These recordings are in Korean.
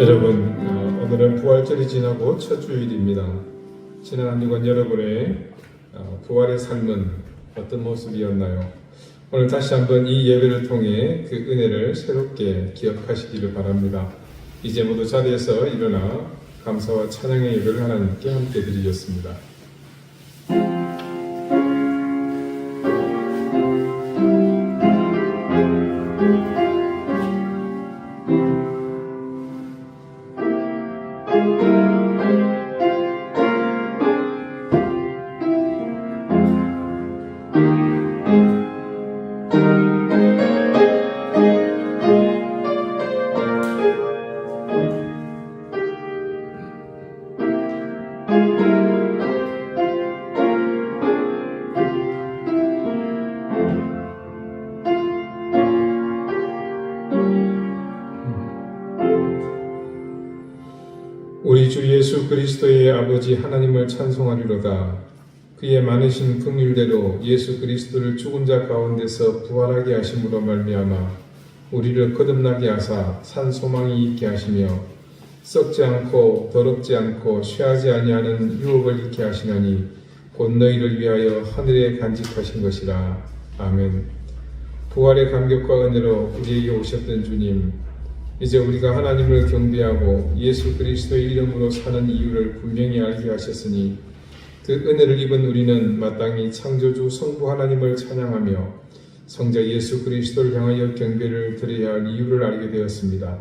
여러분, 오늘은 부활절이 지나고 첫 주일입니다. 지난 한 주간 여러분의 부활의 삶은 어떤 모습이었나요? 오늘 다시 한번 이 예배를 통해 그 은혜를 새롭게 기억하시기를 바랍니다. 이제 모두 자리에서 일어나 감사와 찬양의 예배를 하나님께 함께 드리겠습니다. 우리 주 예수 그리스도의 아버지 하나님을 찬송하리로다. 그의 많으신 긍휼대로 예수 그리스도를 죽은 자 가운데서 부활하게 하심으로 말미암아 우리를 거듭나게 하사 산 소망이 있게 하시며 썩지 않고 더럽지 않고 쇠하지 아니하는 유업을 잃게 하시나니 곧 너희를 위하여 하늘에 간직하신 것이라. 아멘. 부활의 감격과 은혜로 우리에게 오셨던 주님, 이제 우리가 하나님을 경배하고 예수 그리스도의 이름으로 사는 이유를 분명히 알게 하셨으니 그 은혜를 입은 우리는 마땅히 창조주 성부 하나님을 찬양하며 성자 예수 그리스도를 향하여 경배를 드려야 할 이유를 알게 되었습니다.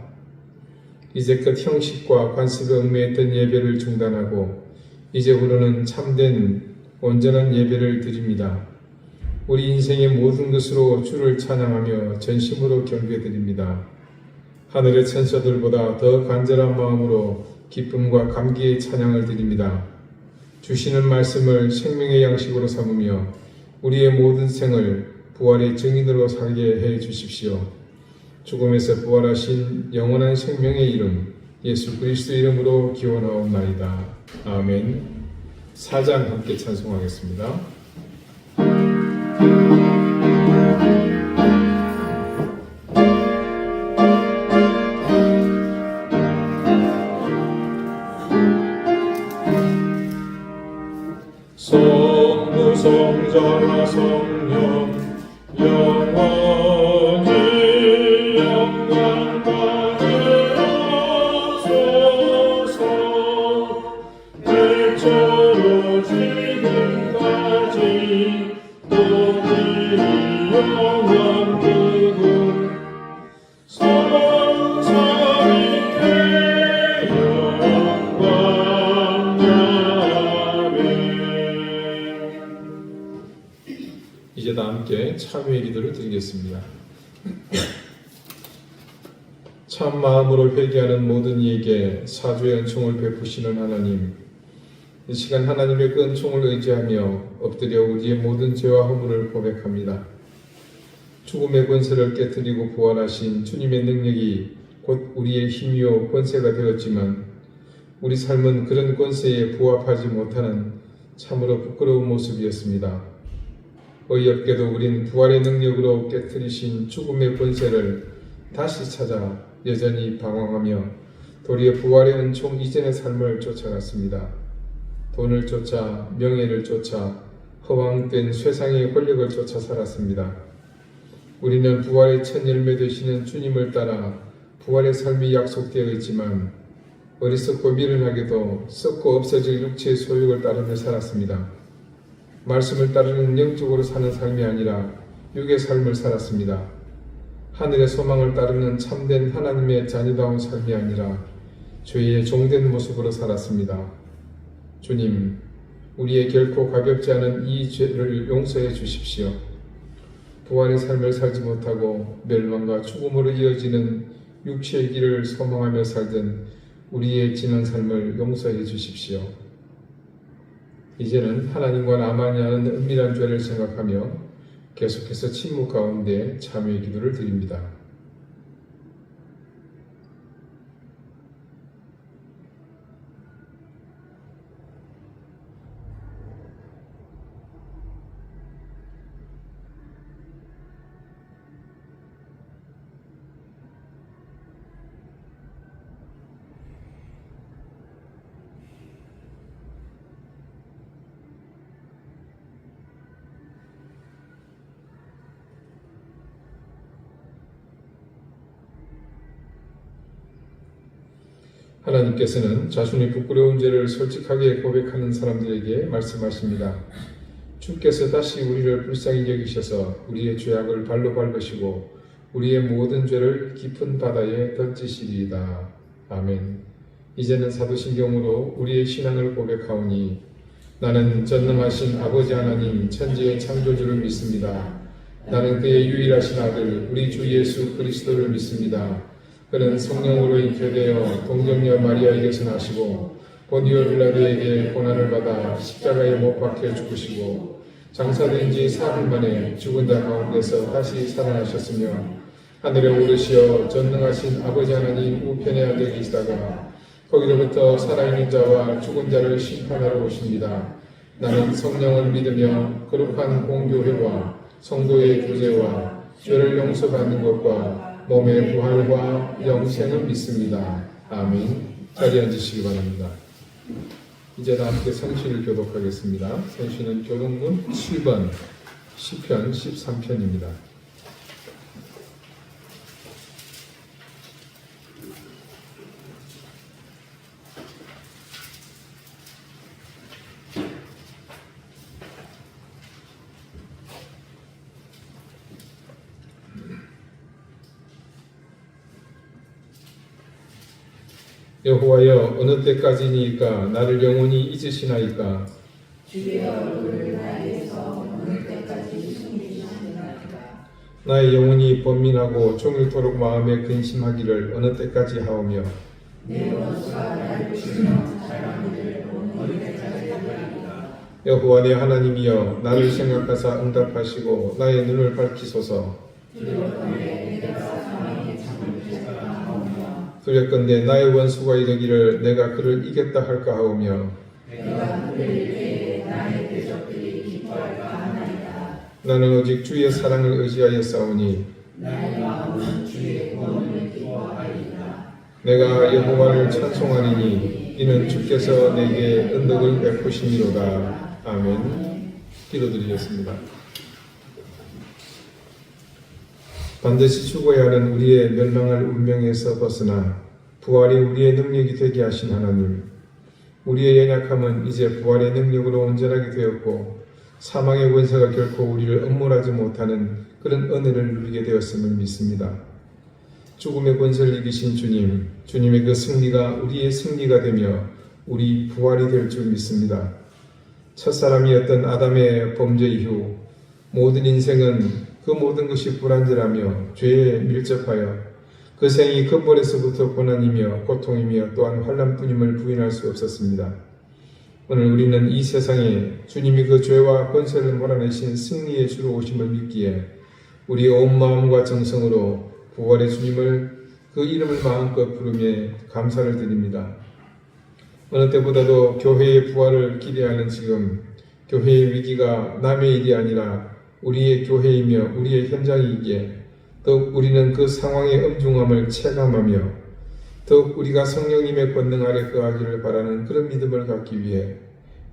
이제껏 형식과 관습에 얽매였던 예배를 중단하고 이제부로는 참된 온전한 예배를 드립니다. 우리 인생의 모든 것으로 주를 찬양하며 전심으로 경배드립니다. 하늘의 천사들보다 더 간절한 마음으로 기쁨과 감기의 찬양을 드립니다. 주시는 말씀을 생명의 양식으로 삼으며 우리의 모든 생을 부활의 증인으로 살게 해 주십시오. 죽음에서 부활하신 영원한 생명의 이름 예수 그리스도 이름으로 기원하옵나이다. 아멘. 4장 함께 찬송하겠습니다. 성부 성자 성령 영원히 영광 받으옵소서. 대처로 지금까지 또이 영원 그분 성삼위께 영광. 이제 다 함께 참회의 기도를 드리겠습니다. 참 마음으로 회개하는 모든 이에게 사주의 은총을 베푸시는 하나님, 이 시간 하나님의 그 은총을 의지하며 엎드려 우리의 모든 죄와 허물을 고백합니다. 죽음의 권세를 깨뜨리고 부활하신 주님의 능력이 곧 우리의 힘이요 권세가 되었지만 우리 삶은 그런 권세에 부합하지 못하는 참으로 부끄러운 모습이었습니다. 어이없게도 우린 부활의 능력으로 깨뜨리신 죽음의 권세를 다시 찾아 여전히 방황하며 도리어 부활의 은총 이전의 삶을 쫓아갔습니다. 돈을 쫓아 명예를 쫓아 허황된 세상의 권력을 쫓아 살았습니다. 우리는 부활의 첫 열매 되시는 주님을 따라 부활의 삶이 약속되어 있지만 어리석고 미련하게도 썩고 없어질 육체의 소욕을 따르며 살았습니다. 말씀을 따르는 영적으로 사는 삶이 아니라 육의 삶을 살았습니다. 하늘의 소망을 따르는 참된 하나님의 자녀다운 삶이 아니라 죄의 종된 모습으로 살았습니다. 주님, 우리의 결코 가볍지 않은 이 죄를 용서해 주십시오. 부활의 삶을 살지 못하고 멸망과 죽음으로 이어지는 육체의 길을 소망하며 살던 우리의 지난 삶을 용서해 주십시오. 이제는 하나님과 나만이 하는 은밀한 죄를 생각하며 계속해서 침묵 가운데 참회의 기도를 드립니다. 하나님께서는 자신의 부끄러운 죄를 솔직하게 고백하는 사람들에게 말씀하십니다. 주께서 다시 우리를 불쌍히 여기셔서 우리의 죄악을 발로 밟으시고 우리의 모든 죄를 깊은 바다에 던지시리이다. 아멘. 이제는 사도신경으로 우리의 신앙을 고백하오니 나는 전능하신 아버지 하나님 천지의 창조주를 믿습니다. 나는 그의 유일하신 아들 우리 주 예수 그리스도를 믿습니다. 그는 성령으로 잉태되어 동정녀 마리아에게서 나시고 본디오 빌라도에게 고난을 받아 십자가에 못 박혀 죽으시고 장사된 지 4일 만에 죽은 자 가운데서 다시 살아나셨으며 하늘에 오르시어 전능하신 아버지 하나님 우편에 앉아 계시다가 거기로부터 살아있는 자와 죽은 자를 심판하러 오십니다. 나는 성령을 믿으며 거룩한 공교회와 성도의 교제와 죄를 용서받는 것과 몸의 부활과 영생을 믿습니다. 아멘. 자리에 앉으시기 바랍니다. 이제 다 함께 성신을 교독하겠습니다. 성신은 교독문 7번 시편 13편입니다. 여호와여 어느 때까지니까 나를 영원히 잊으시나이까. 주의 얼굴을 나에게서 어느 때까지 숨기시나이까. 나의 영혼이 번민하고 종일토록 마음에 근심하기를 어느 때까지 하오며 내 원수가 나를 치며 사람들을 어느 때까지 하리까. 여호와 내 하나님이여 나를 생각하사 응답하시고 나의 눈을 밝히소서. 두렵건대 나의 원수가 이르기를 내가 그를 이겼다 할까 하오며 내가 그를 위해 나의 대적들이 기뻐할까 하나이다. 나는 오직 주의 사랑을 의지하여 싸우니 나의 마음은 주의 구원을 기뻐하리라. 내가 여호와를 찬송하리니 이는 주께서 내게 은덕을 베푸심이로다. 아멘. 기도드리겠습니다. 반드시 죽어야 하는 우리의 멸망할 운명에서 벗어나 부활이 우리의 능력이 되게 하신 하나님, 우리의 연약함은 이제 부활의 능력으로 온전하게 되었고 사망의 권세가 결코 우리를 엄물하지 못하는 그런 은혜를 누리게 되었음을 믿습니다. 죽음의 권세를 이기신 주님, 주님의 그 승리가 우리의 승리가 되며 우리 부활이 될 줄 믿습니다. 첫사람이었던 아담의 범죄 이후 모든 인생은 그 모든 것이 불안전하며 죄에 밀접하여 그 생이 근본에서부터 고난이며 고통이며 또한 환난뿐임을 부인할 수 없었습니다. 오늘 우리는 이 세상에 주님이 그 죄와 권세를 몰아내신 승리의 주로 오심을 믿기에 우리의 온 마음과 정성으로 부활의 주님을 그 이름을 마음껏 부르며 감사를 드립니다. 어느 때보다도 교회의 부활을 기대하는 지금 교회의 위기가 남의 일이 아니라 우리의 교회이며 우리의 현장이기에 더욱 우리는 그 상황의 엄중함을 체감하며 더욱 우리가 성령님의 권능 아래 거하기를 바라는 그런 믿음을 갖기 위해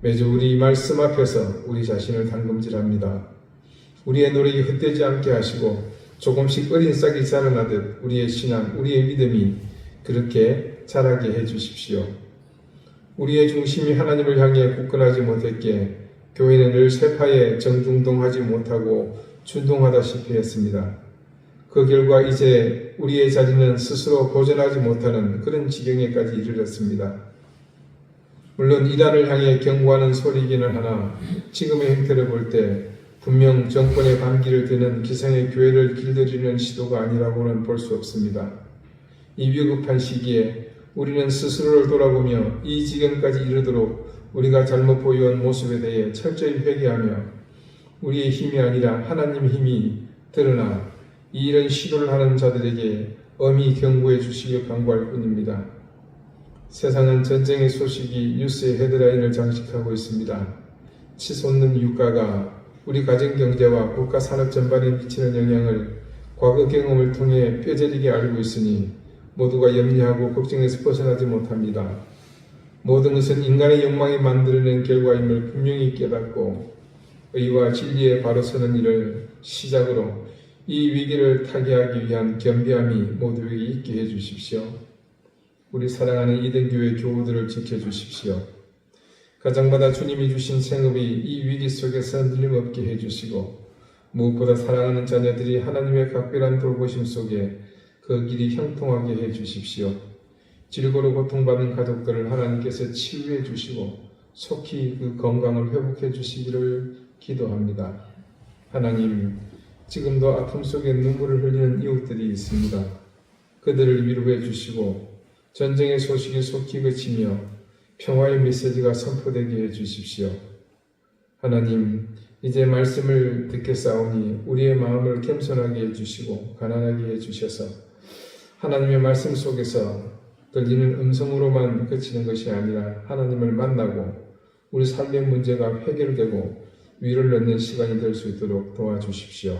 매주 우리 말씀 앞에서 우리 자신을 담금질합니다. 우리의 노력이 헛되지 않게 하시고 조금씩 어린 싹이 자라나듯 우리의 신앙, 우리의 믿음이 그렇게 자라게 해주십시오. 우리의 중심이 하나님을 향해 굳건하지 못했기에 교회는 늘 쇠파에 정중동하지 못하고 준동하다시피 했습니다. 그 결과 이제 우리의 자리는 스스로 보존하지 못하는 그런 지경에까지 이르렀습니다. 물론 이단을 향해 경고하는 소리이기는 하나 지금의 행태를 볼 때 분명 정권의 반기를 드는 기성의 교회를 길들이는 시도가 아니라고는 볼 수 없습니다. 이 위급한 시기에 우리는 스스로를 돌아보며 이 지경까지 이르도록 우리가 잘못 보여온 모습에 대해 철저히 회개하며 우리의 힘이 아니라 하나님의 힘이 드러나 이런 시도를 하는 자들에게 엄히 경고해 주시길 간구할 뿐입니다. 세상은 전쟁의 소식이 뉴스의 헤드라인을 장식하고 있습니다. 치솟는 유가가 우리 가정경제와 국가 산업 전반에 미치는 영향을 과거 경험을 통해 뼈저리게 알고 있으니 모두가 염려하고 걱정에서 벗어나지 못합니다. 모든 것은 인간의 욕망이 만들어낸 결과임을 분명히 깨닫고 의와 진리에 바로 서는 일을 시작으로 이 위기를 타개하기 위한 겸비함이 모두에게 있게 해주십시오. 우리 사랑하는 이den교회 교우들을 지켜주십시오. 가정마다 주님이 주신 생업이 이 위기 속에서 눌림없게 해주시고 무엇보다 사랑하는 자녀들이 하나님의 각별한 돌보심 속에 그 길이 형통하게 해주십시오. 질고로 고통받는 가족들을 하나님께서 치유해 주시고 속히 그 건강을 회복해 주시기를 기도합니다. 하나님, 지금도 아픔 속에 눈물을 흘리는 이웃들이 있습니다. 그들을 위로해 주시고 전쟁의 소식이 속히 그치며 평화의 메시지가 선포되게 해주십시오. 하나님, 이제 말씀을 듣겠사오니 우리의 마음을 겸손하게 해주시고 가난하게 해주셔서 하나님의 말씀 속에서 들리는 음성으로만 그치는 것이 아니라 하나님을 만나고 우리 삶의 문제가 해결되고 위를 얻는 시간이 될 수 있도록 도와주십시오.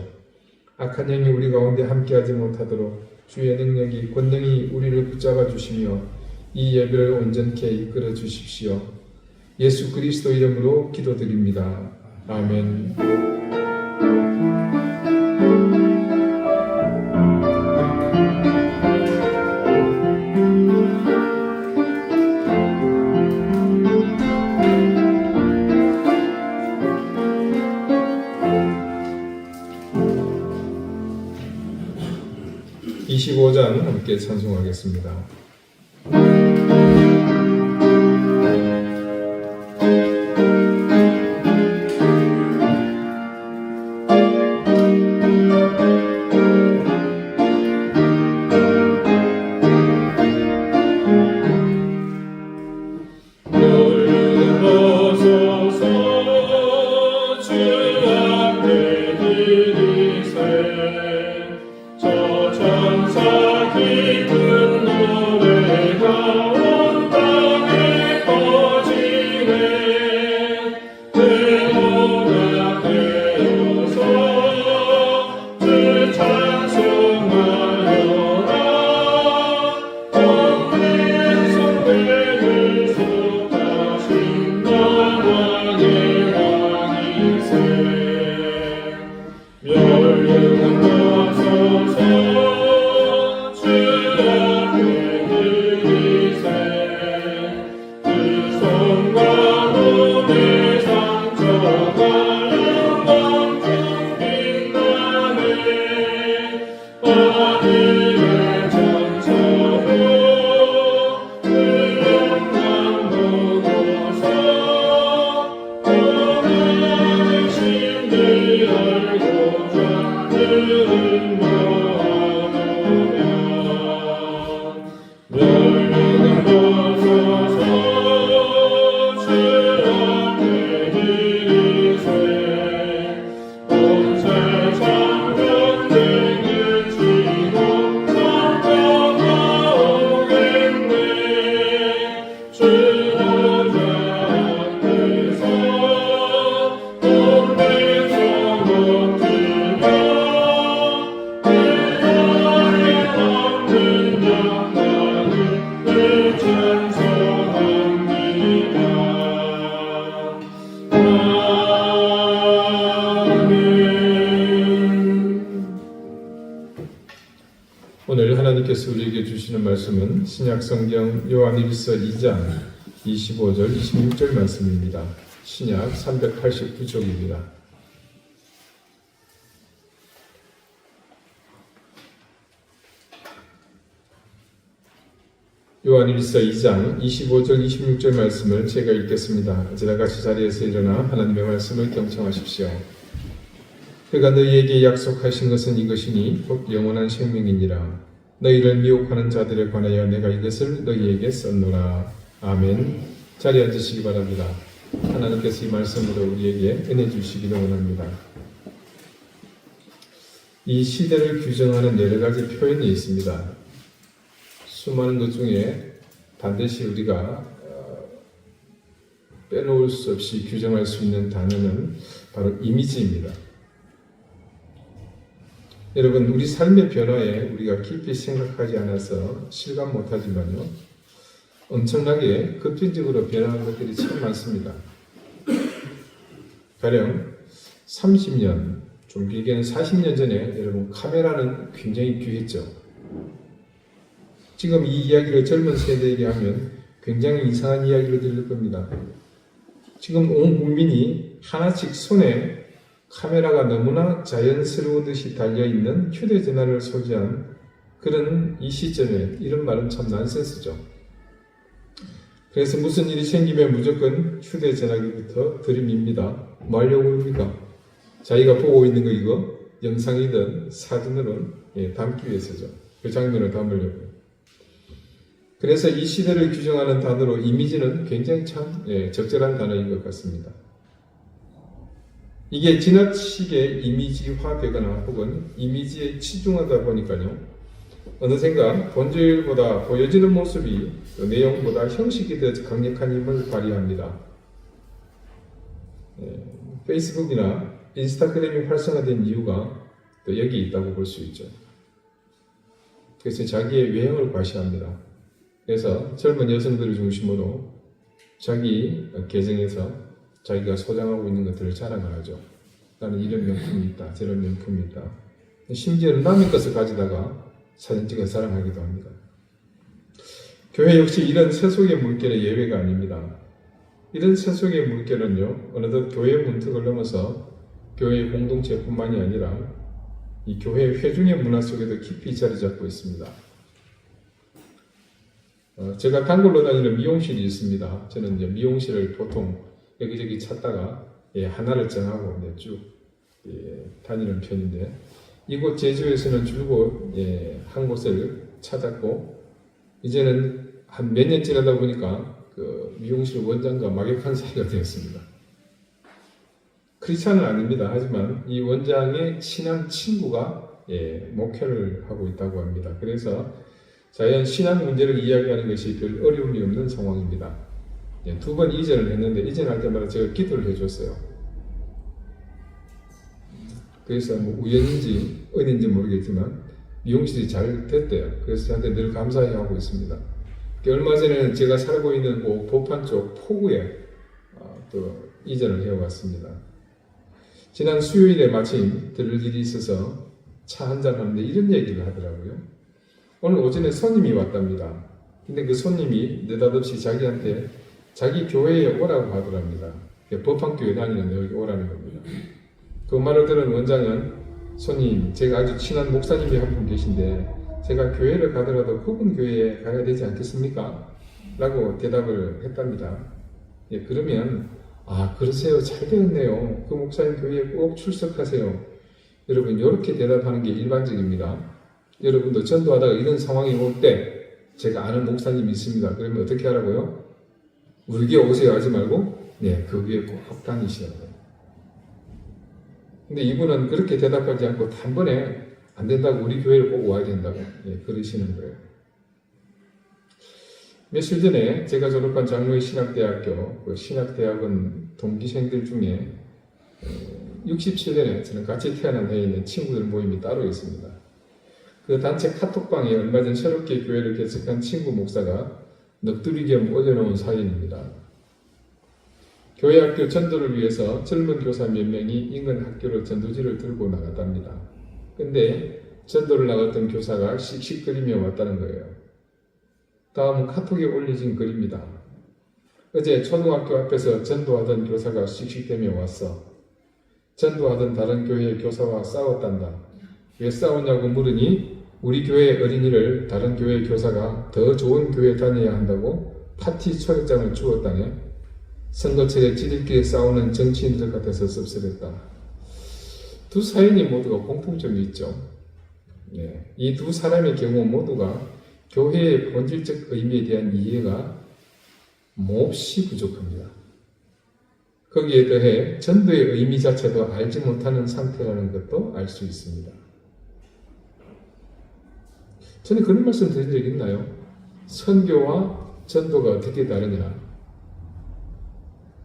악한 영이 우리 가운데 함께하지 못하도록 주의 능력이 권능이 우리를 붙잡아 주시며 이 예배를 온전케 이끌어 주십시오. 예수 그리스도 이름으로 기도드립니다. 아멘. (25장) 함께 찬송하겠습니다. 오늘 하나님께서 우리에게 주시는 말씀은 신약성경 요한일서 2장 25절 26절 말씀입니다. 신약 389쪽입니다. 요한일서 2장 25절 26절 말씀을 제가 읽겠습니다. 이제 같이 자리에서 일어나 하나님의 말씀을 경청하십시오. 그가 너희에게 약속하신 것은 이것이니 곧 영원한 생명이니라. 너희를 미혹하는 자들에 관하여 내가 이것을 너희에게 썼노라. 아멘. 자리에 앉으시기 바랍니다. 하나님께서 이 말씀으로 우리에게 은혜 주시기를 원합니다. 이 시대를 규정하는 여러 가지 표현이 있습니다. 수많은 것 중에 반드시 우리가 빼놓을 수 없이 규정할 수 있는 단어는 바로 이미지입니다. 여러분, 우리 삶의 변화에 우리가 깊이 생각하지 않아서 실감 못하지만요, 엄청나게 급진적으로 변하는 것들이 참 많습니다. 가령 30년, 좀 길게는 40년 전에 여러분 카메라는 굉장히 귀했죠. 지금 이 이야기를 젊은 세대에게 하면 굉장히 이상한 이야기로 들릴 겁니다. 지금 온 국민이 하나씩 손에 카메라가 너무나 자연스러우듯이 달려있는 휴대전화를 소지한 그런 이 시점에 이런 말은 참 난센스죠. 그래서 무슨 일이 생기면 무조건 휴대전화기부터 들이밉니다. 뭐 하려고 그럽니까? 자기가 보고 있는 거 이거 영상이든 사진으로 담기 위해서죠. 그 장면을 담으려고. 그래서 이 시대를 규정하는 단어로 이미지는 굉장히 참 적절한 단어인 것 같습니다. 이게 지나치게 이미지화되거나 혹은 이미지에 치중하다 보니까요. 어느샌가 본질보다 보여지는 모습이 내용보다 형식이 더 강력한 힘을 발휘합니다. 페이스북이나 인스타그램이 활성화된 이유가 또 여기에 있다고 볼 수 있죠. 그래서 자기의 외형을 과시합니다. 그래서 젊은 여성들을 중심으로 자기 계정에서 자기가 소장하고 있는 것들을 자랑을 하죠. 나는 이런 명품이 있다, 저런 명품이 있다. 심지어는 남의 것을 가지다가 사진 찍어 자랑하기도 합니다. 교회 역시 이런 세속의 물결의 예외가 아닙니다. 이런 세속의 물결은요, 어느덧 교회 문턱을 넘어서 교회 공동체뿐만이 아니라 이 교회 회중의 문화 속에도 깊이 자리 잡고 있습니다. 제가 단골로 다니는 미용실이 있습니다. 저는 이제 미용실을 보통 여기저기 찾다가 하나를 정하고 쭉 다니는 편인데, 이곳 제주에서는 줄곧 한 곳을 찾았고, 이제는 한 몇 년 지나다 보니까 그 미용실 원장과 막역한 사이가 되었습니다. 크리스찬은 아닙니다. 하지만 이 원장의 친한 친구가 목회를 하고 있다고 합니다. 그래서 자연 신앙 문제를 이야기하는 것이 별 어려움이 없는 상황입니다. 2번 이전을 했는데 이전할 때마다 제가 기도를 해줬어요. 그래서 뭐 우연인지 은인지 모르겠지만 미용실이 잘 됐대요. 그래서 저한테 늘 감사해하고 있습니다. 얼마 전에는 제가 살고 있는 보판 쪽 포구에 또 이전을 해왔습니다. 지난 수요일에 마침 들을 일이 있어서 차 한잔 하는데 이런 얘기를 하더라고요. 오늘 오전에 손님이 왔답니다. 근데 그 손님이 느닷없이 자기한테 자기 교회에 오라고 하더랍니다. 법학교에 다니는데 여기 오라는 겁니다. 그 말을 들은 원장은 손님, 제가 아주 친한 목사님이 한 분 계신데 제가 교회를 가더라도 그분 교회에 가야 되지 않겠습니까? 라고 대답을 했답니다. 그러면 그러세요. 잘 되었네요. 그 목사님 교회에 꼭 출석하세요. 여러분, 이렇게 대답하는 게 일반적입니다. 여러분도 전도하다가 이런 상황이 올 때 제가 아는 목사님이 있습니다. 그러면 어떻게 하라고요? 우리 교회 오세요 하지 말고 그 교회 꼭 다니시라고요. 근데 이분은 그렇게 대답하지 않고 단번에 안 된다고 우리 교회를 꼭 와야 된다고 그러시는 거예요. 며칠 전에 제가 졸업한 장로의 신학대학교 그 신학대학원 동기생들 중에 67년에 저는 같이 태어난 해에 있는 친구들 모임이 따로 있습니다. 그 단체 카톡방에 얼마 전 새롭게 교회를 개척한 친구 목사가 넋두리 겸 올려놓은 사연입니다. 교회 학교 전도를 위해서 젊은 교사 몇 명이 인근 학교로 전도지를 들고 나갔답니다. 근데 전도를 나갔던 교사가 씩씩거리며 왔다는 거예요. 다음은 카톡에 올려진 글입니다. 어제 초등학교 앞에서 전도하던 교사가 씩씩대며 왔어. 전도하던 다른 교회의 교사와 싸웠단다. 왜 싸웠냐고 물으니 우리 교회 어린이를 다른 교회 교사가 더 좋은 교회 다녀야 한다고 파티 초역장을 주었다네. 선거철에 지들끼리 싸우는 정치인들 같아서 씁쓸했다. 두 사연이 모두가 공통점이 있죠. 이 두 사람의 경우 모두가 교회의 본질적 의미에 대한 이해가 몹시 부족합니다. 거기에 더해 전도의 의미 자체도 알지 못하는 상태라는 것도 알 수 있습니다. 저는 그런 말씀 드린 적 있나요? 선교와 전도가 어떻게 다르냐?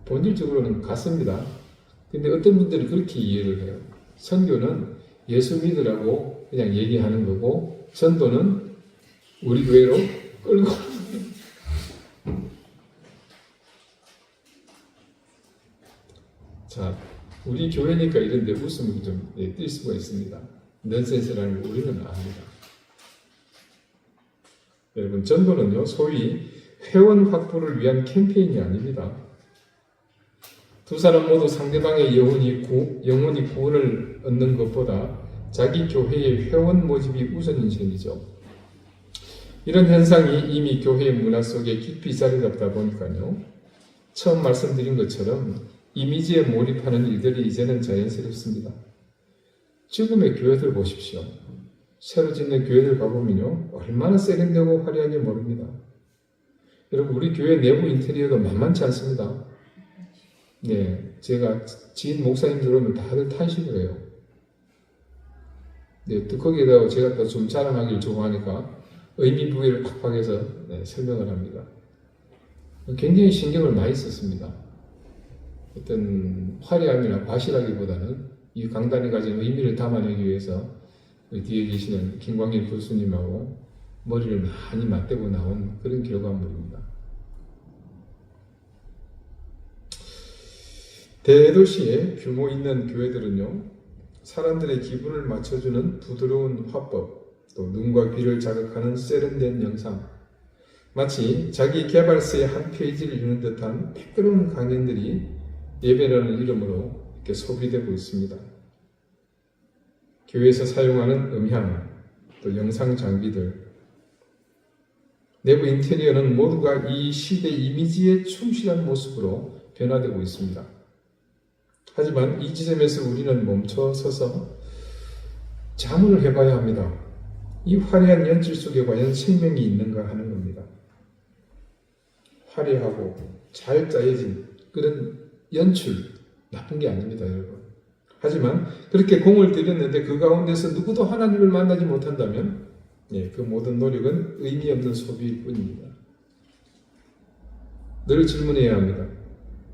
본질적으로는 같습니다. 근데 어떤 분들이 그렇게 이해를 해요. 선교는 예수 믿으라고 그냥 얘기하는 거고 전도는 우리 교회로 끌고 자, 우리 교회니까 이런데 웃음이 좀 띌 수가 있습니다. 넌센스라는 거 우리는 압니다. 여러분, 전도는요, 소위 회원 확보를 위한 캠페인이 아닙니다. 두 사람 모두 상대방의 영혼이 구원을 얻는 것보다 자기 교회의 회원 모집이 우선인 셈이죠. 이런 현상이 이미 교회의 문화 속에 깊이 자리 잡다 보니까요, 처음 말씀드린 것처럼 이미지에 몰입하는 일들이 이제는 자연스럽습니다. 지금의 교회들 보십시오. 새로 짓는 교회들 가보면요, 얼마나 세련되고 화려한지 모릅니다. 여러분, 우리 교회 내부 인테리어도 만만치 않습니다. 네, 제가 지인 목사님들 오면 다들 탄식을 해요. 네, 또 거기에다 제가 또 좀 자랑하기를 좋아하니까 의미 부여를 팍팍 해서 설명을 합니다. 굉장히 신경을 많이 썼습니다. 어떤 화려함이나 과실하기보다는 이 강단이 가진 의미를 담아내기 위해서 뒤에 계시는 김광일 교수님하고 머리를 많이 맞대고 나온 그런 결과물입니다. 대도시의 규모 있는 교회들은요, 사람들의 기분을 맞춰주는 부드러운 화법, 또 눈과 귀를 자극하는 세련된 영상, 마치 자기 개발서의 한 페이지를 읽는 듯한 매끄러운 강연들이 예배라는 이름으로 이렇게 소비되고 있습니다. 교회에서 사용하는 음향, 또 영상 장비들, 내부 인테리어는 모두가 이 시대 이미지에 충실한 모습으로 변화되고 있습니다. 하지만 이 지점에서 우리는 멈춰서서 자문을 해봐야 합니다. 이 화려한 연출 속에 과연 생명이 있는가 하는 겁니다. 화려하고 잘 짜여진 그런 연출, 나쁜 게 아닙니다, 여러분. 하지만 그렇게 공을 들였는데 그 가운데서 누구도 하나님을 만나지 못한다면 그 모든 노력은 의미 없는 소비일 뿐입니다. 늘 질문해야 합니다.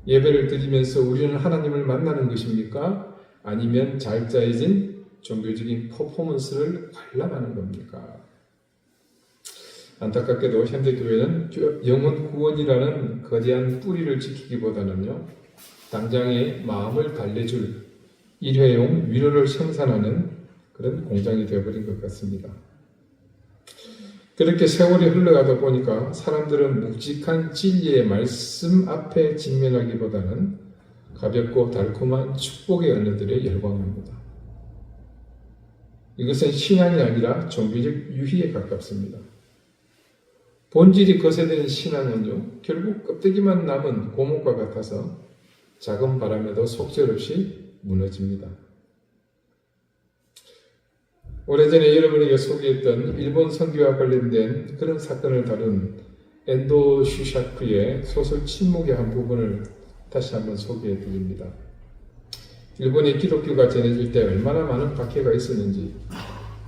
예배를 드리면서 우리는 하나님을 만나는 것입니까? 아니면 잘 짜여진 종교적인 퍼포먼스를 관람하는 겁니까? 안타깝게도 현대교회는 영혼 구원이라는 거대한 뿌리를 지키기보다는요, 당장의 마음을 달래줄 일회용 위로를 생산하는 그런 공장이 되어버린 것 같습니다. 그렇게 세월이 흘러가다 보니까 사람들은 묵직한 진리의 말씀 앞에 직면하기보다는 가볍고 달콤한 축복의 언어들에 열광합니다. 이것은 신앙이 아니라 종교적 유희에 가깝습니다. 본질이 거세된 신앙은요, 결국 껍데기만 남은 고목과 같아서 작은 바람에도 속절없이 무너집니다. 오래전에 여러분에게 소개했던 일본 선교와 관련된 그런 사건을 다룬 엔도 슈샤쿠의 소설 침묵의 한 부분을 다시 한번 소개해 드립니다. 일본의 기독교가 전해질 때 얼마나 많은 박해가 있었는지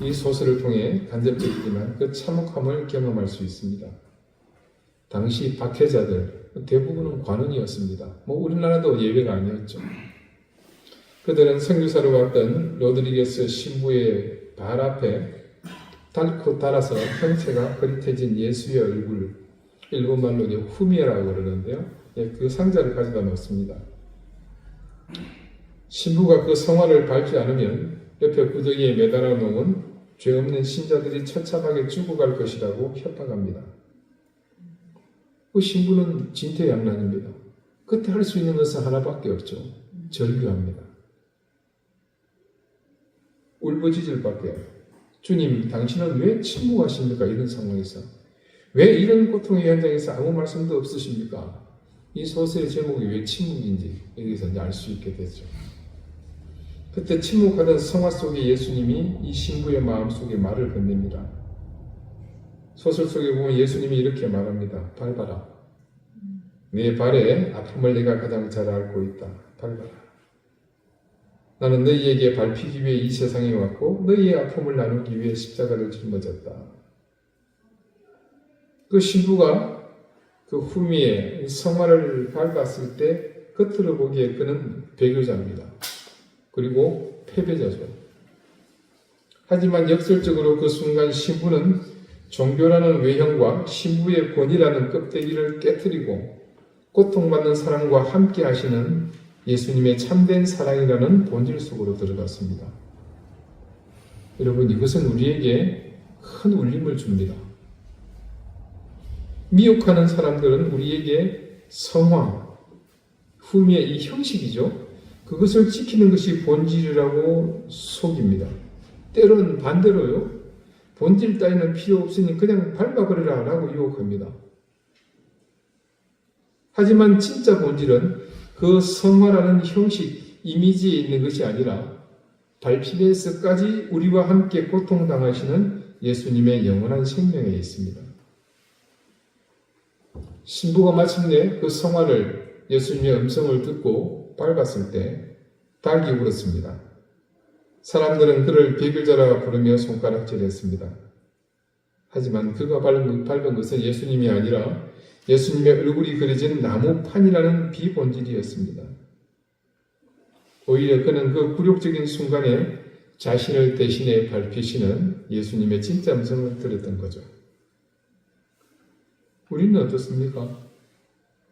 이 소설을 통해 간접적이지만 그 참혹함을 경험할 수 있습니다. 당시 박해자들 대부분은 관원이었습니다. 우리나라도 예외가 아니었죠. 그들은 선교사로 왔던 로드리게스 신부의 발 앞에 달고 달아서 형체가 흐릿해진 예수의 얼굴, 일본말로 후미에라고 그러는데요. 그 상자를 가져다 놓습니다. 신부가 그 성화를 밟지 않으면 옆에 구덩이에 매달아 놓은 죄 없는 신자들이 처참하게 죽어갈 것이라고 협박합니다. 그 신부는 진퇴양난입니다. 그때 할 수 있는 것은 하나밖에 없죠. 절규합니다. 울부짖을 밖에. 주님, 당신은 왜 침묵하십니까? 이런 상황에서. 왜 이런 고통의 현장에서 아무 말씀도 없으십니까? 이 소설의 제목이 왜 침묵인지 여기서 알 수 있게 되죠. 그때 침묵하던 성화 속의 예수님이 이 신부의 마음속에 말을 건넵니다. 소설 속에 보면 예수님이 이렇게 말합니다. 밟아라. 내 발의 아픔을 내가 가장 잘 알고 있다. 밟아라. 나는 너희에게 밟히기 위해 이 세상에 왔고 너희의 아픔을 나누기 위해 십자가를 짊어졌다. 그 신부가 그 후미에 성화를 밟았을 때 겉으로 보기에 그는 배교자입니다. 그리고 패배자죠. 하지만 역설적으로 그 순간 신부는 종교라는 외형과 신부의 권위라는 껍데기를 깨트리고 고통받는 사람과 함께 하시는 예수님의 참된 사랑이라는 본질 속으로 들어갔습니다. 여러분, 이것은 우리에게 큰 울림을 줍니다. 미혹하는 사람들은 우리에게 성화, 후미의 이 형식이죠. 그것을 지키는 것이 본질이라고 속입니다. 때로는 반대로요. 본질 따위는 필요 없으니 그냥 밟아버려라 라고 유혹합니다. 하지만 진짜 본질은 그 성화라는 형식, 이미지에 있는 것이 아니라 밟히면서까지 우리와 함께 고통당하시는 예수님의 영원한 생명에 있습니다. 신부가 마침내 그 성화를 예수님의 음성을 듣고 밟았을 때 닭이 울었습니다. 사람들은 그를 비글자라 부르며 손가락질했습니다. 하지만 그가 밟은 것은 예수님이 아니라 예수님의 얼굴이 그려진 나무판이라는 비본질이었습니다. 오히려 그는 그 굴욕적인 순간에 자신을 대신해 밟히시는 예수님의 진짜 음성을 들었던 거죠. 우리는 어떻습니까?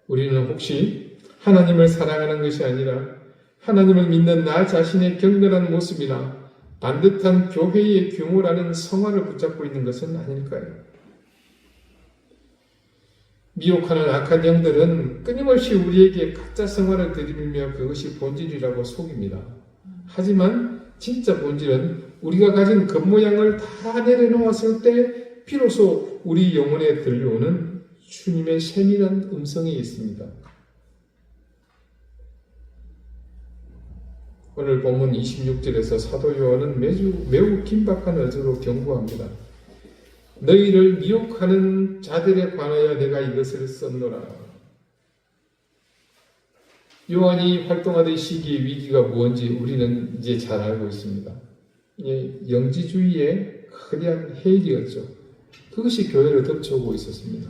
우리는 혹시 하나님을 사랑하는 것이 아니라 하나님을 믿는 나 자신의 경건한 모습이나 반듯한 교회의 규모라는 성화를 붙잡고 있는 것은 아닐까요? 미혹하는 악한 영들은 끊임없이 우리에게 가짜 성화를 들이밀며 그것이 본질이라고 속입니다. 하지만 진짜 본질은 우리가 가진 겉모양을 다 내려놓았을 때 비로소 우리 영혼에 들려오는 주님의 세밀한 음성이 있습니다. 오늘 본문 26절에서 사도 요한은 매우 긴박한 어조로 경고합니다. 너희를 미혹하는 자들에 관하여 내가 이것을 썼노라. 요한이 활동하던 시기의 위기가 무엇인지 우리는 이제 잘 알고 있습니다. 영지주의의 거대한 해일이었죠. 그것이 교회를 덮쳐오고 있었습니다.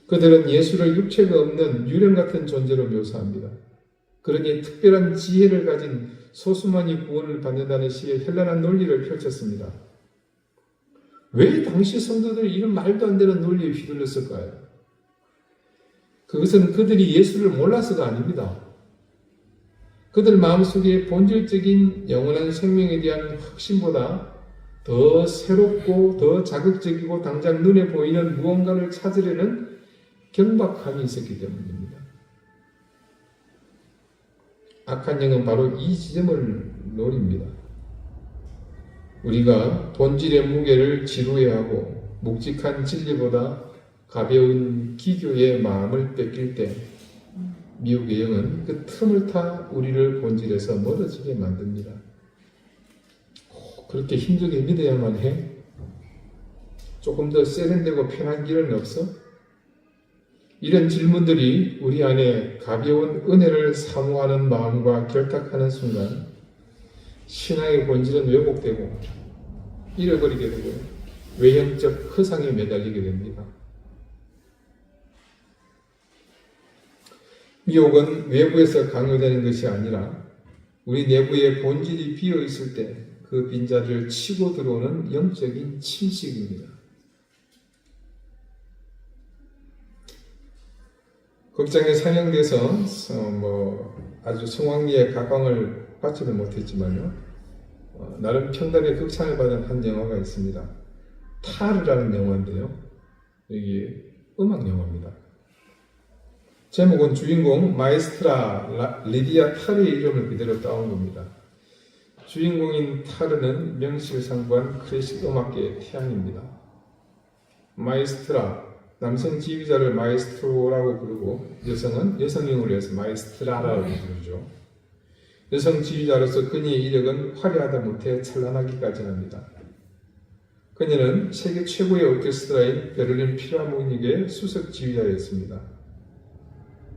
그들은 예수를 육체가 없는 유령 같은 존재로 묘사합니다. 그러니 특별한 지혜를 가진 소수만이 구원을 받는다는 시의 현란한 논리를 펼쳤습니다. 왜 당시 성도들이 이런 말도 안 되는 논리에 휘둘렸을까요? 그것은 그들이 예수를 몰라서가 아닙니다. 그들 마음속에 본질적인 영원한 생명에 대한 확신보다 더 새롭고 더 자극적이고 당장 눈에 보이는 무언가를 찾으려는 경박함이 있었기 때문입니다. 악한 영은 바로 이 지점을 노립니다. 우리가 본질의 무게를 지루해야 하고 묵직한 진리보다 가벼운 기교의 마음을 뺏길 때 미혹의 영은 그 틈을 타 우리를 본질에서 멀어지게 만듭니다. 그렇게 힘들게 믿어야만 해? 조금 더 세련되고 편한 길은 없어? 이런 질문들이 우리 안에 가벼운 은혜를 사모하는 마음과 결탁하는 순간 신앙의 본질은 왜곡되고 잃어버리게 되고 외형적 허상에 매달리게 됩니다. 미혹은 외부에서 강요되는 것이 아니라 우리 내부의 본질이 비어있을 때 그 빈자리를 치고 들어오는 영적인 침식입니다. 극장에 상영돼서 아주 성황리에 각광을 받지는 못했지만요. 나름 평단의 극찬을 받은 한 영화가 있습니다. 타르라는 영화인데요. 이게 음악 영화입니다. 제목은 주인공 마에스트라 리디아 타르의 이름을 그대로 따온 겁니다. 주인공인 타르는 명실상부한 클래식 음악계의 태양입니다. 마에스트라, 남성 지휘자를 마에스트로라고 부르고 여성은 여성형으로 해서 마에스트라라고 부르죠. 여성 지휘자로서 그녀의 이력은 화려하다 못해 찬란하기까지 합니다. 그녀는 세계 최고의 오케스트라인 베를린 필하모닉의 수석 지휘자였습니다.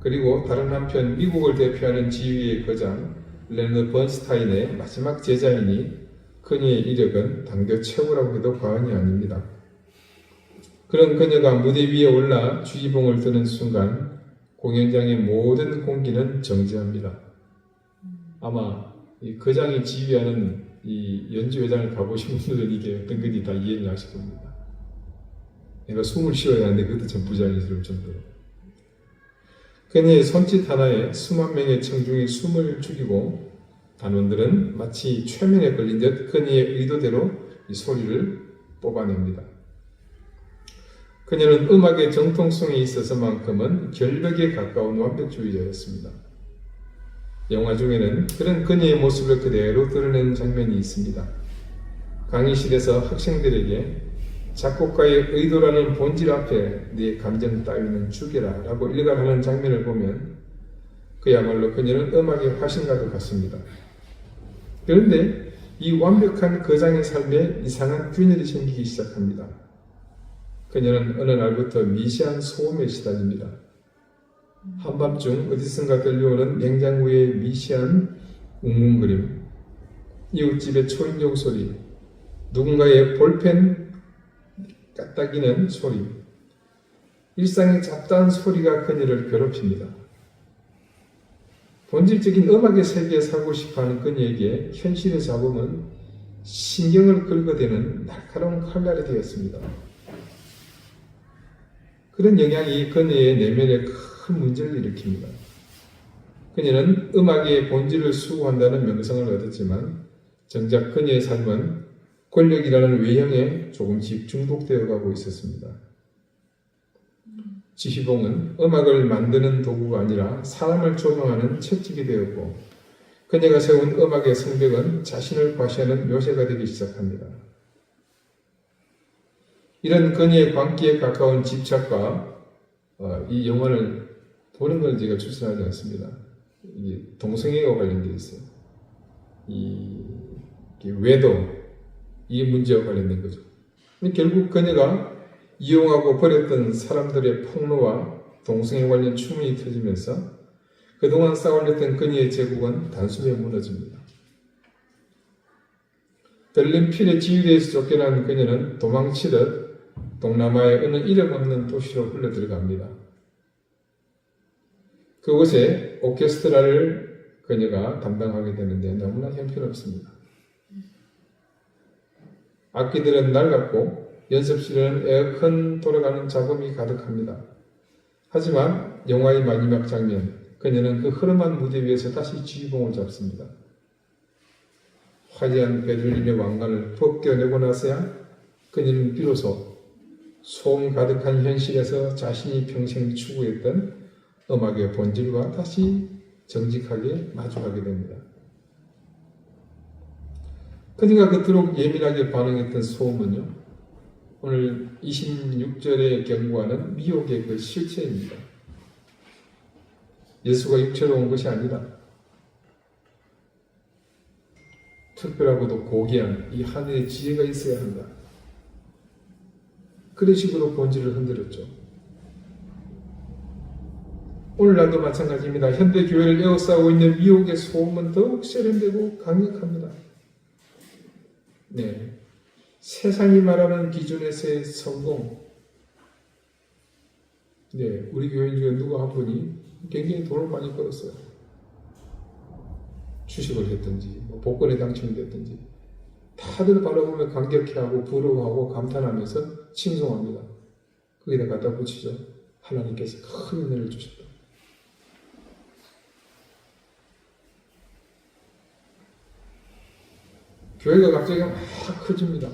그리고 다른 한편 미국을 대표하는 지휘의 거장 레너드 번스타인의 마지막 제자이니 그녀의 이력은 당대 최고라고 해도 과언이 아닙니다. 그런 그녀가 무대 위에 올라 주의봉을 드는 순간 공연장의 모든 공기는 정지합니다. 아마 이 거장이 지휘하는 이 연주회장을 가보신 분들은 이게 어떤 건지 다 이해를 하실 겁니다. 내가 숨을 쉬어야 하는데 그것도 참 부자연스러울 정도로. 그녀의 손짓 하나에 수만 명의 청중이 숨을 죽이고 단원들은 마치 최면에 걸린 듯 그녀의 의도대로 이 소리를 뽑아냅니다. 그녀는 음악의 정통성에 있어서만큼은 결벽에 가까운 완벽주의자였습니다. 영화 중에는 그런 그녀의 모습을 그대로 드러내는 장면이 있습니다. 강의실에서 학생들에게 작곡가의 의도라는 본질 앞에 네 감정 따위는 죽여라 라고 일갈하는 장면을 보면 그야말로 그녀는 음악의 화신과도 같습니다. 그런데 이 완벽한 거장의 삶에 이상한 균열이 생기기 시작합니다. 그녀는 어느 날부터 미시한 소음에 시달립니다. 한밤중 어디선가 들려오는 냉장고의 미시한 웅웅거림, 이웃집의 초인종 소리, 누군가의 볼펜 까딱이는 소리, 일상의 잡다한 소리가 그녀를 괴롭힙니다. 본질적인 음악의 세계에 살고 싶어하는 그녀에게 현실의 잡음은 신경을 긁어대는 날카로운 칼날이 되었습니다. 그런 영향이 그녀의 내면에 큰 문제를 일으킵니다. 그녀는 음악의 본질을 수호한다는 명성을 얻었지만 정작 그녀의 삶은 권력이라는 외형에 조금씩 중독되어 가고 있었습니다. 지휘봉은 음악을 만드는 도구가 아니라 사람을 조종하는 채찍이 되었고 그녀가 세운 음악의 성벽은 자신을 과시하는 묘세가 되기 시작합니다. 이런 그녀의 광기에 가까운 집착과 이 영화를 보는 걸 제가 추천하지 않습니다. 이게 동성애와 관련되어 있어요. 이 외도, 이 문제와 관련된 거죠. 결국 그녀가 이용하고 버렸던 사람들의 폭로와 동성애 관련 추문이 터지면서 그동안 쌓아올렸던 그녀의 제국은 단숨에 무너집니다. 베를린 필의 지휘대에서 쫓겨난 그녀는 도망치듯 동남아의 어느 이름 없는 도시로 흘러 들어갑니다. 그곳에 오케스트라를 그녀가 담당하게 되는데 너무나 형편없습니다. 악기들은 낡았고 연습실은 에어컨 돌아가는 작업이 가득합니다. 하지만 영화의 마지막 장면, 그녀는 그 흐름한 무대 위에서 다시 지휘봉을 잡습니다. 화려한 베를린의 왕관을 벗겨내고 나서야 그녀는 비로소 소음 가득한 현실에서 자신이 평생 추구했던 음악의 본질과 다시 정직하게 마주하게 됩니다. 그녀가 그토록 예민하게 반응했던 소음은요, 오늘 26절에 경고하는 미혹의 그 실체입니다. 예수가 육체로 온 것이 아니라 특별하고도 고귀한 이 하늘의 지혜가 있어야 한다. 그런 식으로 본질을 흔들었죠. 오늘날도 마찬가지입니다. 현대 교회를 에워싸고 있는 미혹의 소음은 더욱 세련되고 강력합니다. 네, 세상이 말하는 기준에서의 성공. 네, 우리 교인 중에 누가 한 분이 굉장히 돈을 많이 벌었어요. 주식을 했든지, 복권에 당첨됐든지, 다들 바라보면 감격해하고 부러워하고 감탄하면서 칭송합니다. 거기다 갖다 붙이죠. 하나님께서 큰 은혜를 주셨다. 교회가 갑자기 막 커집니다.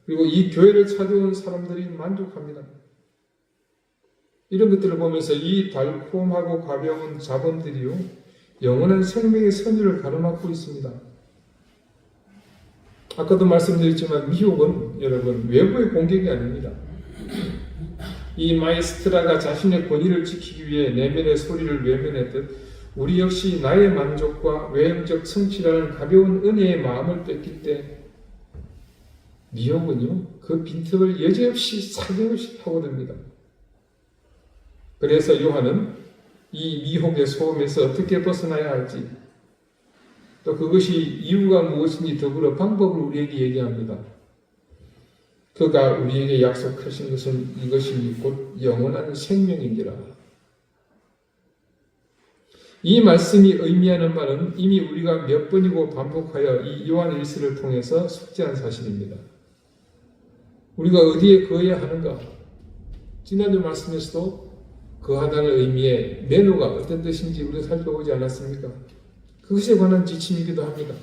그리고 이 교회를 찾아온 사람들이 만족합니다. 이런 것들을 보면서 이 달콤하고 가벼운 자본들이요, 영원한 생명의 선율을 가로막고 있습니다. 아까도 말씀드렸지만 미혹은 여러분 외부의 공격이 아닙니다. 이 마에스트라가 자신의 권위를 지키기 위해 내면의 소리를 외면했듯 우리 역시 나의 만족과 외형적 성취라는 가벼운 은혜의 마음을 뺏길 때 미혹은요, 그 빈틈을 여지없이 사정없이 파고듭니다. 그래서 요한은 이 미혹의 소음에서 어떻게 벗어나야 할지, 또 그것이 이유가 무엇인지 더불어 방법을 우리에게 얘기합니다. 그가 우리에게 약속하신 것은 이것이니 곧 영원한 생명인지라. 이 말씀이 의미하는 바는 이미 우리가 몇 번이고 반복하여 이 요한 1서를 통해서 숙지한 사실입니다. 우리가 어디에 거해야 하는가? 지난주 말씀에서도 거하다는 의미의 매너가 어떤 뜻인지 우리가 살펴보지 않았습니까? 그것에 관한 지침이기도 합니다.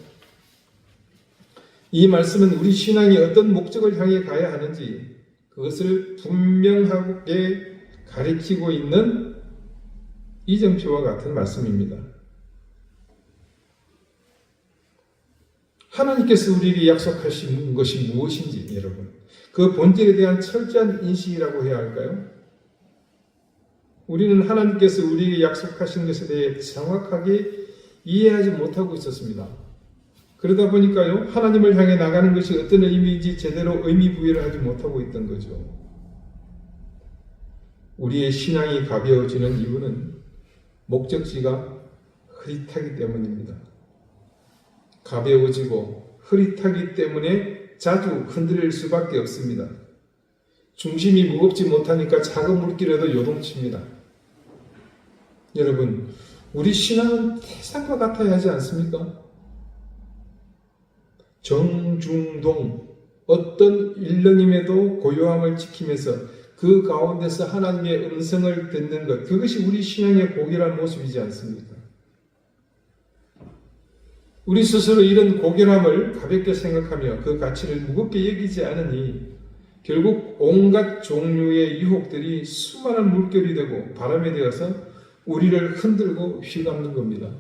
이 말씀은 우리 신앙이 어떤 목적을 향해 가야 하는지 그것을 분명하게 가리키고 있는 이정표와 같은 말씀입니다. 하나님께서 우리에게 약속하신 것이 무엇인지 여러분, 그 본질에 대한 철저한 인식이라고 해야 할까요? 우리는 하나님께서 우리에게 약속하신 것에 대해 정확하게 이해하지 못하고 있었습니다. 그러다 보니까요, 하나님을 향해 나가는 것이 어떤 의미인지 제대로 의미 부여를 하지 못하고 있던 거죠. 우리의 신앙이 가벼워지는 이유는 목적지가 흐릿하기 때문입니다. 가벼워지고 흐릿하기 때문에 자주 흔들릴 수밖에 없습니다. 중심이 무겁지 못하니까 작은 물길에도 요동칩니다. 여러분, 우리 신앙은 태산과 같아야 하지 않습니까? 정중동, 어떤 일렁임에도 고요함을 지키면서 그 가운데서 하나님의 음성을 듣는 것, 그것이 우리 신앙의 고결한 모습이지 않습니까? 우리 스스로 이런 고결함을 가볍게 생각하며 그 가치를 무겁게 여기지 않으니 결국 온갖 종류의 유혹들이 수많은 물결이 되고 바람이 되어서 우리를 흔들고 휘감는 겁니다.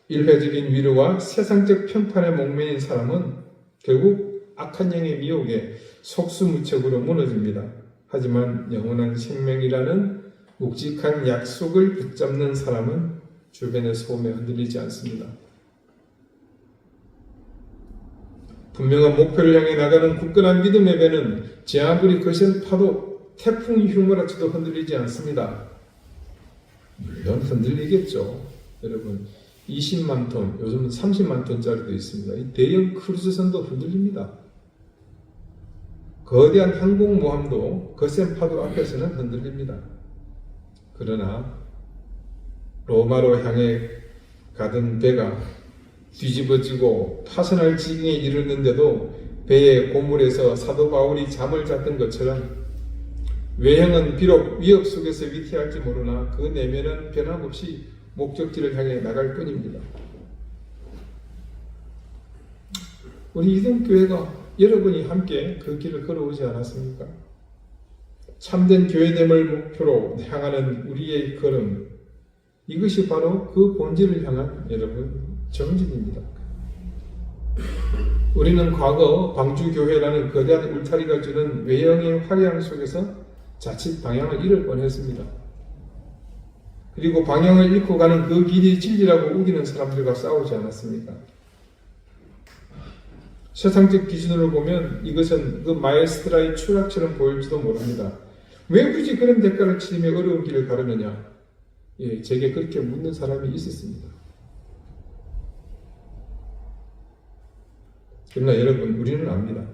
일회적인 위로와 세상적 평판에 목매인 사람은 결국 악한 영의 미혹에 속수무책으로 무너집니다. 하지만 영원한 생명이라는 묵직한 약속을 붙잡는 사람은 주변의 소음에 흔들리지 않습니다. 분명한 목표를 향해 나가는 굳건한 믿음의 배는 제 아무리 거센 파도, 태풍 휘몰아쳐도 흔들리지 않습니다. 물론 흔들리겠죠. 여러분, 20만 톤, 요즘은 30만 톤짜리도 있습니다. 이 대형 크루즈선도 흔들립니다. 거대한 항공모함도 거센 파도 앞에서는 흔들립니다. 그러나 로마로 향해 가던 배가 뒤집어지고 파손할 지경에 이르는데도 배의 고물에서 사도 바울이 잠을 잤던 것처럼 외형은 비록 위협 속에서 위태할지 모르나 그 내면은 변함없이 목적지를 향해 나갈 뿐입니다. 우리 이동교회가 여러분이 함께 그 길을 걸어오지 않았습니까? 참된 교회됨을 목표로 향하는 우리의 걸음, 이것이 바로 그 본질을 향한 여러분 정진입니다. 우리는 과거 방주교회라는 거대한 울타리가 주는 외형의 화려함 속에서 자칫 방향을 잃을 뻔했습니다. 그리고 방향을 잃고 가는 그 길이 진리라고 우기는 사람들과 싸우지 않았습니까? 세상적 기준으로 보면 이것은 그 마에스트라의 추락처럼 보일지도 모릅니다. 왜 굳이 그런 대가를 치르며 어려운 길을 가르느냐? 예, 제게 그렇게 묻는 사람이 있었습니다. 그러나 여러분, 우리는 압니다.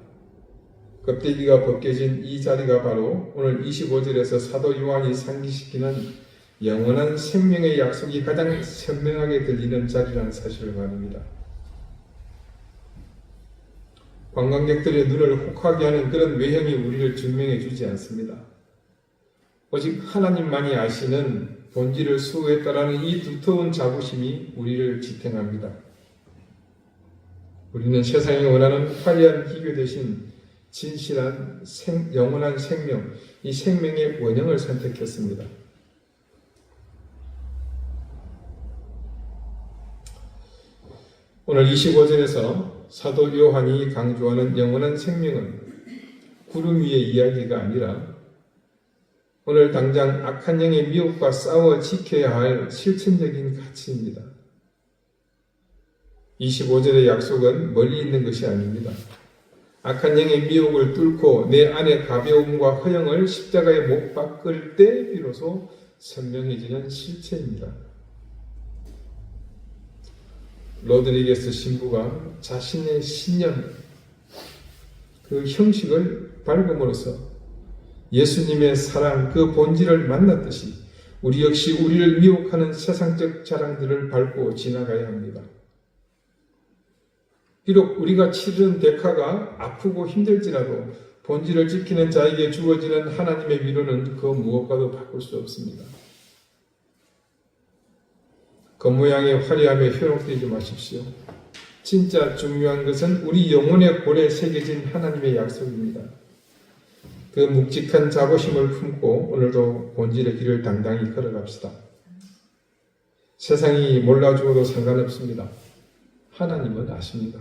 껍데기가 벗겨진 이 자리가 바로 오늘 25절에서 사도 요한이 상기시키는 영원한 생명의 약속이 가장 선명하게 들리는 자리라는 사실을 말합니다. 관광객들의 눈을 혹하게 하는 그런 외형이 우리를 증명해 주지 않습니다. 오직 하나님만이 아시는 본질을 수호했다라는 이 두터운 자부심이 우리를 지탱합니다. 우리는 세상이 원하는 화려한 희교 대신 진실한 영원한 생명, 이 생명의 원형을 선택했습니다. 오늘 25절에서 사도 요한이 강조하는 영원한 생명은 구름 위의 이야기가 아니라 오늘 당장 악한 영의 미혹과 싸워 지켜야 할 실천적인 가치입니다. 25절의 약속은 멀리 있는 것이 아닙니다. 악한 영의 미혹을 뚫고 내 안의 가벼움과 허영을 십자가에 못 박을 때 비로소 선명해지는 실체입니다. 로드리게스 신부가 자신의 신념, 그 형식을 밟음으로써 예수님의 사랑, 그 본질을 만났듯이 우리 역시 우리를 미혹하는 세상적 자랑들을 밟고 지나가야 합니다. 비록 우리가 치르는 대가가 아프고 힘들지라도 본질을 지키는 자에게 주어지는 하나님의 위로는 그 무엇과도 바꿀 수 없습니다. 겉모양의 화려함에 현혹되지 마십시오. 진짜 중요한 것은 우리 영혼의 골에 새겨진 하나님의 약속입니다. 그 묵직한 자부심을 품고 오늘도 본질의 길을 당당히 걸어갑시다. 세상이 몰라주어도 상관없습니다. 하나님은 아십니다.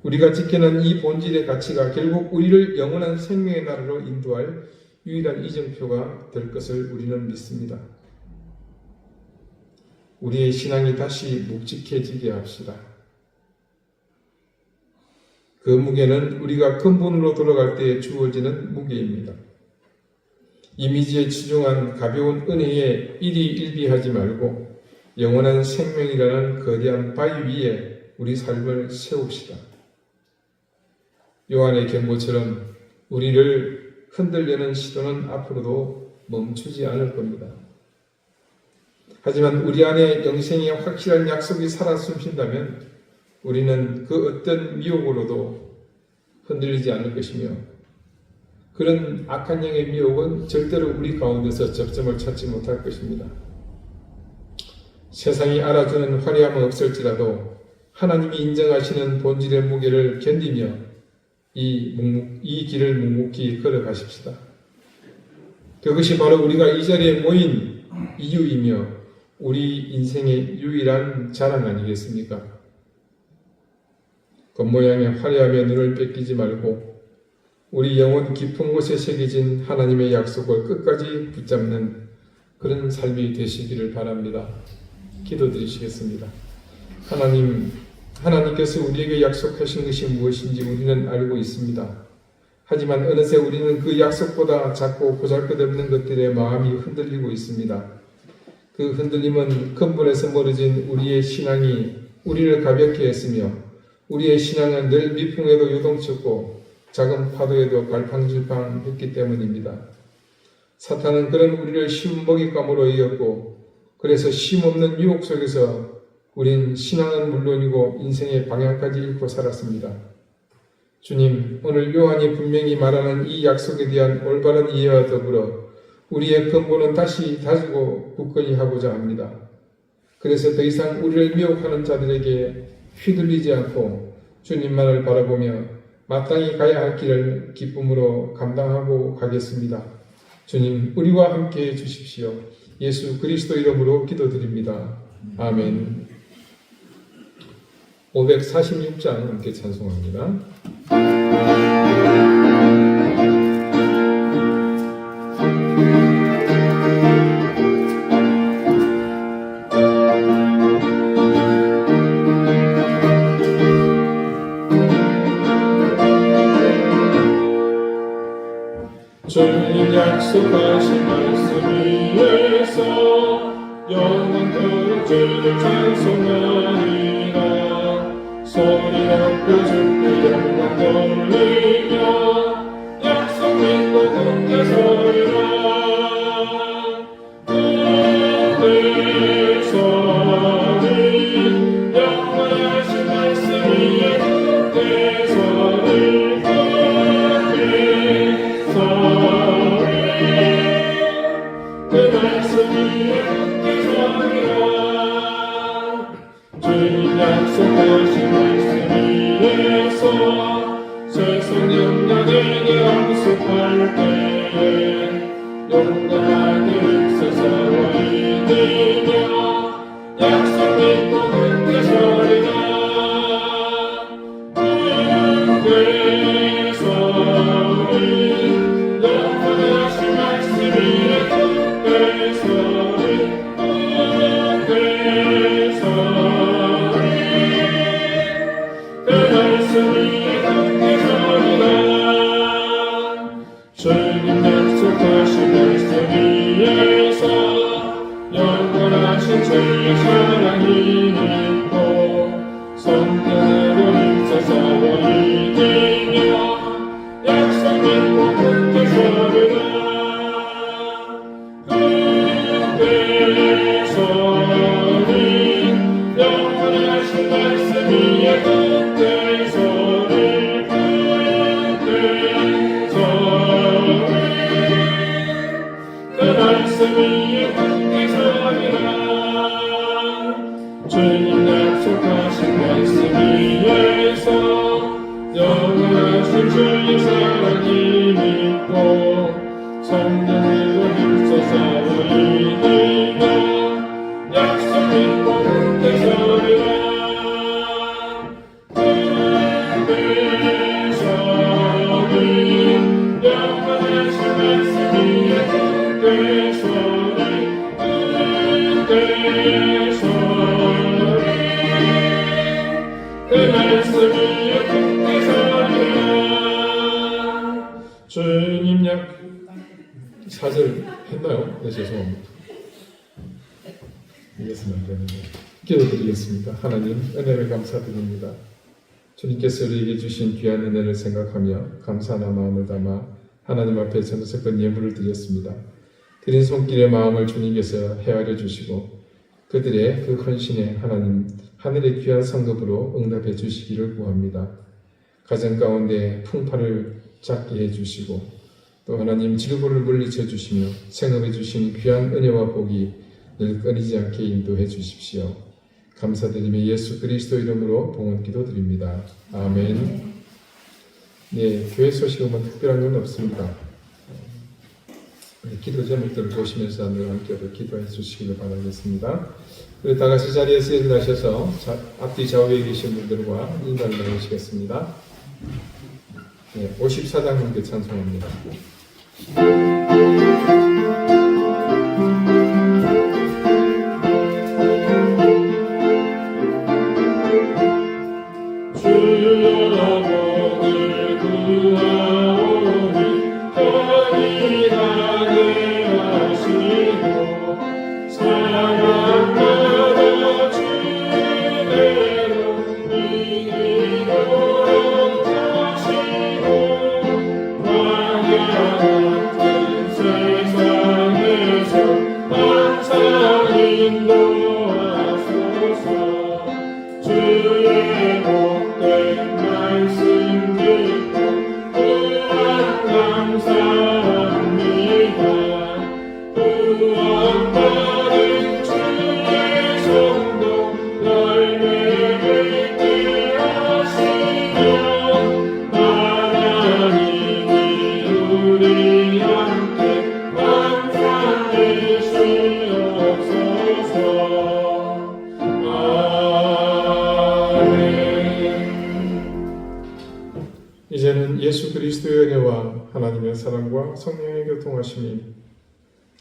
우리가 지키는 이 본질의 가치가 결국 우리를 영원한 생명의 나라로 인도할 유일한 이정표가 될 것을 우리는 믿습니다. 우리의 신앙이 다시 묵직해지게 합시다. 그 무게는 우리가 근본으로 돌아갈 때 주어지는 무게입니다. 이미지에 치중한 가벼운 은혜에 일희일비하지 말고 영원한 생명이라는 거대한 바위 위에 우리 삶을 세웁시다. 요한의 경고처럼 우리를 흔들려는 시도는 앞으로도 멈추지 않을 겁니다. 하지만 우리 안에 영생의 확실한 약속이 살아 숨쉰다면 우리는 그 어떤 미혹으로도 흔들리지 않을 것이며 그런 악한 영의 미혹은 절대로 우리 가운데서 접점을 찾지 못할 것입니다. 세상이 알아주는 화려함은 없을지라도 하나님이 인정하시는 본질의 무게를 견디며 이 길을 묵묵히 걸어가십시다. 그것이 바로 우리가 이 자리에 모인 이유이며 우리 인생의 유일한 자랑 아니겠습니까? 겉모양의 화려함에 눈을 뺏기지 말고 우리 영혼 깊은 곳에 새겨진 하나님의 약속을 끝까지 붙잡는 그런 삶이 되시기를 바랍니다. 기도드리시겠습니다. 하나님께서 우리에게 약속하신 것이 무엇인지 우리는 알고 있습니다. 하지만 어느새 우리는 그 약속보다 작고 보잘것없는 것들에 마음이 흔들리고 있습니다. 그 흔들림은 근본에서 멀어진 우리의 신앙이 우리를 가볍게 했으며 우리의 신앙은 늘 미풍에도 요동쳤고 작은 파도에도 갈팡질팡했기 때문입니다. 사탄은 그런 우리를 쉬운 먹잇감으로 이었고 그래서 쉼없는 유혹 속에서 우린 신앙은 물론이고 인생의 방향까지 잃고 살았습니다. 주님, 오늘 요한이 분명히 말하는 이 약속에 대한 올바른 이해와 더불어 우리의 근본은 다시 다지고 굳건히 하고자 합니다. 그래서 더 이상 우리를 미혹하는 자들에게 휘둘리지 않고 주님만을 바라보며 마땅히 가야 할 길을 기쁨으로 감당하고 가겠습니다. 주님, 우리와 함께 해 주십시오. 예수 그리스도 이름으로 기도드립니다. 아멘. 546장 함께 찬송합니다. 주님 약속하신 말씀 위에서 영원토록 주를 찬송하리라. 소리 높여 주께 영광 돌리며 약속 믿고 굳게 서리라. 굳게 서리 영원하신 말씀 위에 굳게 서리 굳게 서리 그 말씀 위에 굳게 서리라. 주님 약속하신 말씀 위에서 세상 영광에게 항속할 때에 용감하게 ip서서 이기며 약속 믿고 굳게 서리라. 굳게 서리 영원하신 말씀 위에 굳게 서리 굳게 서리 그 말씀 위에 굳게 서리라. 주님 약속하신 말씀 위에서 영원하신 주의 사랑이 있고 성령으로 힘써서 이기며 약속 믿고 굳게 서리라. 굳게 서리 영원하신 말씀 위에 굳게 서리 굳게 서리 그 말씀 위에 굳게 서리라. 주님 약속하신 말씀 위에 영원하신 말씀 위에 그때 소리 그 말씀 위에 그때 소리야. 주님 약 4절 했나요? 네, 죄송합니다. 이겼으면 안 되는데. 기도드리겠습니다. 하나님, 은혜를 감사드립니다. 주님께서 우리에게 주신 귀한 은혜를 생각하며 감사하는 마음을 담아 하나님 앞에 전도석권 예물을 드렸습니다. 드린 손길의 마음을 주님께서 헤아려 주시고 그들의 그 헌신에 하나님 하늘의 귀한 상급으로 응답해 주시기를 구합니다. 가정 가운데 풍파를 작게 해주시고 또 하나님 질고를 물리쳐 주시며 생업해 주신 귀한 은혜와 복이 늘 끊이지 않게 인도해 주십시오. 감사드리며 예수 그리스도 이름으로 봉헌 기도드립니다. 아멘. 네, 교회 소식은 특별한 건 없습니다. 기도 제목들을 보시면서 늘 함께 기도해 주시기를 바라겠습니다. 그리고 다 같이 자리에서 일어나셔서 앞뒤 좌우에 계신 분들과 인사를 나누시겠습니다. 네, 54장 함께 찬송합니다. 이제는 예수 그리스도의 은혜와 하나님의 사랑과 성령의 교통하심이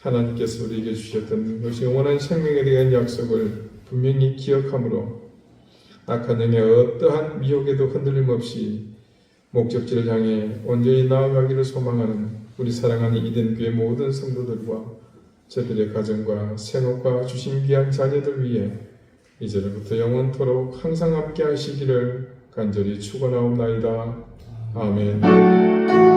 하나님께서 우리에게 주셨던 것이 영원한 생명에 대한 약속을 분명히 기억함으로 악한 영의 어떠한 미혹에도 흔들림 없이 목적지를 향해 온전히 나아가기를 소망하는 우리 사랑하는 이덴교회 모든 성도들과 저들의 가정과 생업과 주신 귀한 자녀들 위해 이제로부터 영원토록 항상 함께 하시기를 간절히 축원하옵나이다. 아멘.